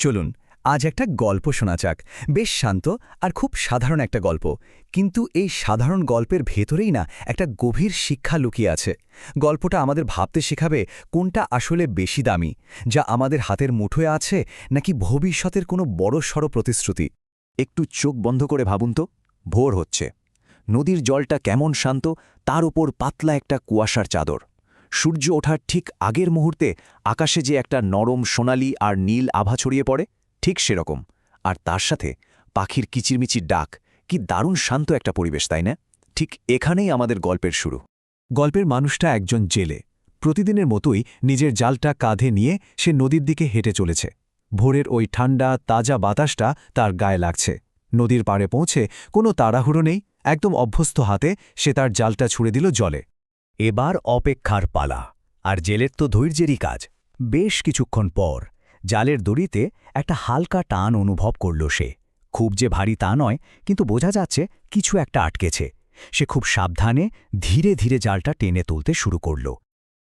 চলুন আজ একটা গল্প শোনা যাক। বেশ শান্ত আর খুব সাধারণ একটা গল্প, কিন্তু এই সাধারণ গল্পের ভেতরেই না একটা গভীর শিক্ষা লুকিয়ে আছে। গল্পটা আমাদের ভাবতে শেখাবে কোনটা আসলে বেশি দামি, যা আমাদের হাতের মুঠোয় আছে নাকি ভবিষ্যতের কোনো বড়সড় প্রতিশ্রুতি। একটু চোখ বন্ধ করে ভাবুন তো। ভোর হচ্ছে, নদীর জলটা কেমন শান্ত, তার ওপর পাতলা একটা কুয়াশার চাদর। সূর্য ওঠার ঠিক আগের মুহূর্তে আকাশে যে একটা নরম সোনালি আর নীল আভা ছড়িয়ে পড়ে, ঠিক সেরকম। আর তার সাথে পাখির কিচিরমিচির ডাক। কি দারুণ শান্ত একটা পরিবেশ, তাই না? ঠিক এখানেই আমাদের গল্পের শুরু। গল্পের মানুষটা একজন জেলে। প্রতিদিনের মতোই নিজের জালটা কাঁধে নিয়ে সে নদীর দিকে হেঁটে চলেছে। ভোরের ওই ঠান্ডা তাজা বাতাসটা তার গায়ে লাগছে। নদীর পাড়ে পৌঁছে কোনো তাড়াহুড়ো নেই, একদম অভ্যস্ত হাতে সে তার জালটা ছুড়ে দিল জলে। এবার অপেক্ষার পালা, আর জেলের তো ধৈর্যেরই কাজ। বেশ কিছুক্ষণ পর জালের দড়িতে একটা হালকা টান অনুভব করল সে। খুব যে ভারী তা নয়, কিন্তু বোঝা যাচ্ছে কিছু একটা আটকেছে। সে খুব সাবধানে ধীরে ধীরে জালটা টেনে তুলতে শুরু করল।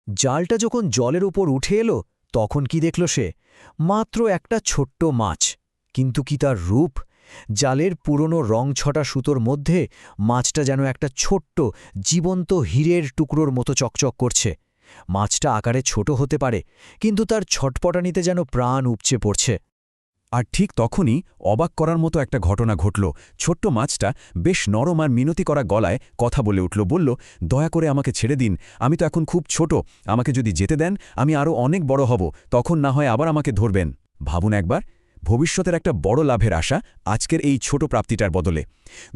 জালটা যখন জলের উপর উঠে এলো, তখন কি দেখল সে? মাত্র একটা ছোট্ট মাছ। কিন্তু কি তার রূপ! জালের পুরনো রংছটা সুতোর মধ্যে মাছটা যেন একটা ছোট্ট জীবন্ত হীরের টুকরোর মতো চকচক করছে। মাছটা আকারে ছোট হতে পারে, কিন্তু তার ছটপটানিতে যেন প্রাণ উপচে পড়ছে। আর ঠিক তখনই অবাক করার মতো একটা ঘটনা ঘটল। ছোট্ট মাছটা বেশ নরম আর মিনতি করা গলায় কথা বলে উঠল, বলল, দয়া করে আমাকে ছেড়ে দিন, আমি তো এখন খুব ছোট, আমাকে যদি যেতে দেন আমি আরও অনেক বড় হব, তখন না হয় আবার আমাকে ধরবেন। ভাবুন একবার, ভবিষ্যতের একটা বড় লাভের আশা আজকের এই ছোট প্রাপ্তিটার বদলে।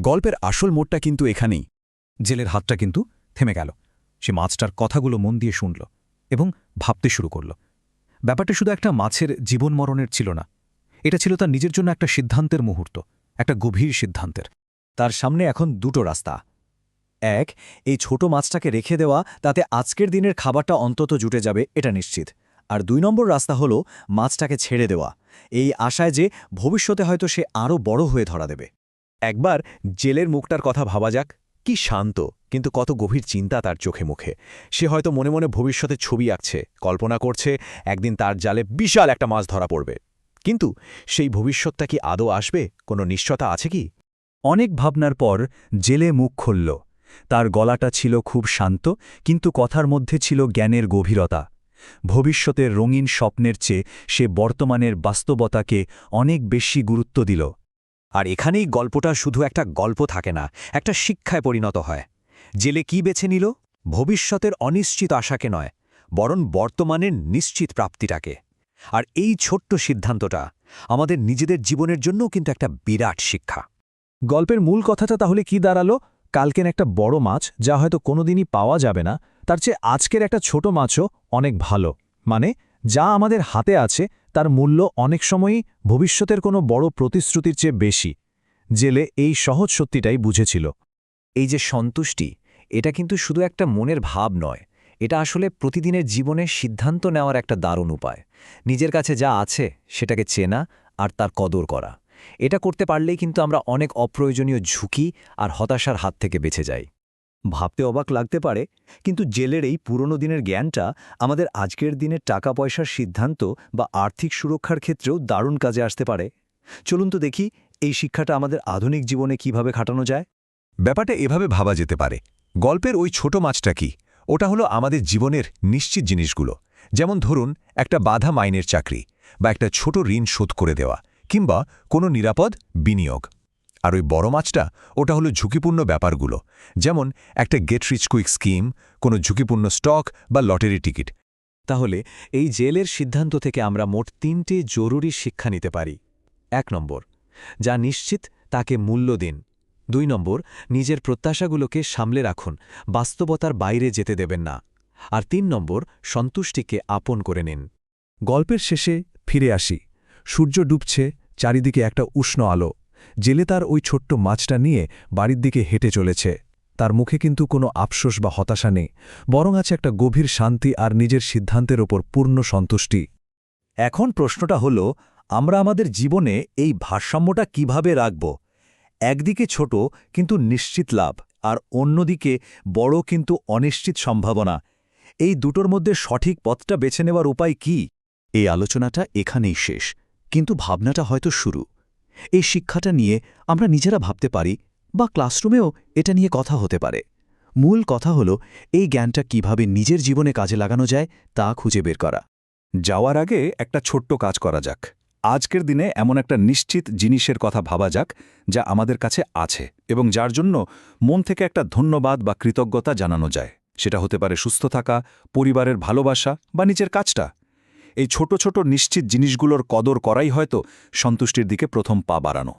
গল্পের আসল মোড়টা কিন্তু এখানেই। জেলের হাতটা কিন্তু থেমে গেল। সে মাছটার কথাগুলো মন দিয়ে শুনল এবং ভাবতে শুরু করল। ব্যাপারটা শুধু একটা মাছের জীবন মরণের ছিল না, এটা ছিল তার নিজের জন্য একটা সিদ্ধান্তের মুহূর্ত, একটা গভীর সিদ্ধান্তের। তার সামনে এখন দুটো রাস্তা। এক, এই ছোট মাছটাকে রেখে দেওয়া, তাতে আজকের দিনের খাবারটা অন্তত জুটে যাবে, এটা নিশ্চিত। আর ২ নম্বর রাস্তা হলো মাছটাকে ছেড়ে দেওয়া, এই আশায় যে ভবিষ্যতে হয়তো সে আরও বড় হয়ে ধরা দেবে। একবার জেলের মুখটার কথা ভাবা যাক। কি শান্ত, কিন্তু কত গভীর চিন্তা তার চোখে মুখে। সে হয়তো মনে মনে ভবিষ্যতের ছবি আঁকছে, কল্পনা করছে একদিন তার জালে বিশাল একটা মাছ ধরা পড়বে। কিন্তু সেই ভবিষ্যৎটা কি আদৌ আসবে? কোনো নিশ্চয়তা আছে কি? অনেক ভাবনার পর জেলে মুখ খুলল। তার গলাটা ছিল খুব শান্ত, কিন্তু কথার মধ্যে ছিল জ্ঞানের গভীরতা। ভবিষ্যতের রঙিন স্বপ্নের চেয়ে সে বর্তমানের বাস্তবতাকে অনেক বেশি গুরুত্ব দিল। আর এখানেই গল্পটা শুধু একটা গল্প থাকে না, একটা শিক্ষায় পরিণত হয়। জেলে কি বেছে নিল? ভবিষ্যতের অনিশ্চিত আশাকে নয়, বরং বর্তমানের নিশ্চিত প্রাপ্তিটাকে। আর এই ছোট্ট সিদ্ধান্তটা আমাদের নিজেদের জীবনের জন্যও কিন্তু একটা বিরাট শিক্ষা। গল্পের মূল কথাটা তাহলে কি দাঁড়ালো? কালকের একটা বড় মাছ, যা হয়তো কোনোদিনই পাওয়া যাবে না, তার চেয়ে আজকের একটা ছোট মাছও অনেক ভালো। মানে, যা আমাদের হাতে আছে তার মূল্য অনেক সময়ই ভবিষ্যতের কোনো বড় প্রতিশ্রুতির চেয়ে বেশি। জেলে এই সহজ সত্যিটাই বুঝেছিল। এই যে সন্তুষ্টি, এটা কিন্তু শুধু একটা মনের ভাব নয়, এটা আসলে প্রতিদিনের জীবনে সিদ্ধান্ত নেওয়ার একটা দারুণ উপায়। নিজের কাছে যা আছে সেটাকে চেনা আর তার কদর করা। এটা করতে পারলেই কিন্তু আমরা অনেক অপ্রয়োজনীয় ঝুঁকি আর হতাশার হাত থেকে বেঁচে যাই। ভাবতে অবাক লাগতে পারে, কিন্তু জেলের এই পুরনো দিনের জ্ঞানটা আমাদের আজকের দিনের টাকা পয়সার সিদ্ধান্ত বা আর্থিক সুরক্ষার ক্ষেত্রেও দারুণ কাজে আসতে পারে। চলুন তো দেখি এই শিক্ষাটা আমাদের আধুনিক জীবনে কিভাবে খাটানো যায়। ব্যাপারটা এভাবে ভাবা যেতে পারে, গল্পের ওই ছোট মাছটা কি? ওটা হলো আমাদের জীবনের নিশ্চিত জিনিসগুলো। যেমন ধরুন, একটা বাধা মাইনের চাকরি, বা একটা ছোট ঋণ শোধ করে দেওয়া, কিংবা কোনো নিরাপদ বিনিয়োগ। আর ওই বড় মাছটা, ওটা হলো ঝুঁকিপূর্ণ ব্যাপারগুলো, যেমন একটা গেট রিচ কুইক স্কিম, কোনো ঝুঁকিপূর্ণ স্টক বা লটারি টিকিট। তাহলে এই জেলের সিদ্ধান্ত থেকে আমরা মোট ৩টে জরুরি শিক্ষা নিতে পারি। ১ নম্বর, যা নিশ্চিত তাকে মূল্য দিন। ২ নম্বর, নিজের প্রত্যাশাগুলোকে সামলে রাখুন, বাস্তবতার বাইরে যেতে দেবেন না। আর ৩ নম্বর, সন্তুষ্টিকে আপন করে নিন। গল্পের শেষে ফিরে আসি। সূর্য ডুবছে, চারিদিকে একটা উষ্ণ আলো। জেলে তার ওই ছোট্ট মাছটা নিয়ে বাড়ির দিকে হেঁটে চলেছে। তার মুখে কিন্তু কোনো আফসোস বা হতাশা নেই, বরং আছে একটা গভীর শান্তি আর নিজের সিদ্ধান্তের ওপর পূর্ণ সন্তুষ্টি। এখন প্রশ্নটা হলো, আমরা আমাদের জীবনে এই ভারসাম্যটা কিভাবে রাখব? একদিকে ছোট কিন্তু নিশ্চিত লাভ, আর অন্যদিকে বড় কিন্তু অনিশ্চিত সম্ভাবনা। এই দুটোর মধ্যে সঠিক পথটা বেছে নেওয়ার উপায় কি? এই আলোচনাটা এখানেই শেষ, কিন্তু ভাবনাটা হয়তো শুরু। এই শিক্ষাটা নিয়ে আমরা নিজেরা ভাবতে পারি, বা ক্লাসরুমেও এটা নিয়ে কথা হতে পারে। মূল কথা হলো এই জ্ঞানটা কিভাবে নিজের জীবনে কাজে লাগানো যায় তা খুঁজে বের করা। যাওয়ার আগে একটা ছোট্ট কাজ করা যাক। আজকের দিনে এমন একটা নিশ্চিত জিনিসের কথা ভাবা যাক যা আমাদের কাছে আছে এবং যার জন্য মন থেকে একটা ধন্যবাদ বা কৃতজ্ঞতা জানানো যায়। সেটা হতে পারে সুস্থ থাকা, পরিবারের ভালোবাসা বা নিজের কাজটা। এই ছোট ছোট নিশ্চিত জিনিসগুলোর কদর করাই হয়তো সন্তুষ্টির দিকে প্রথম পা বাড়ানো।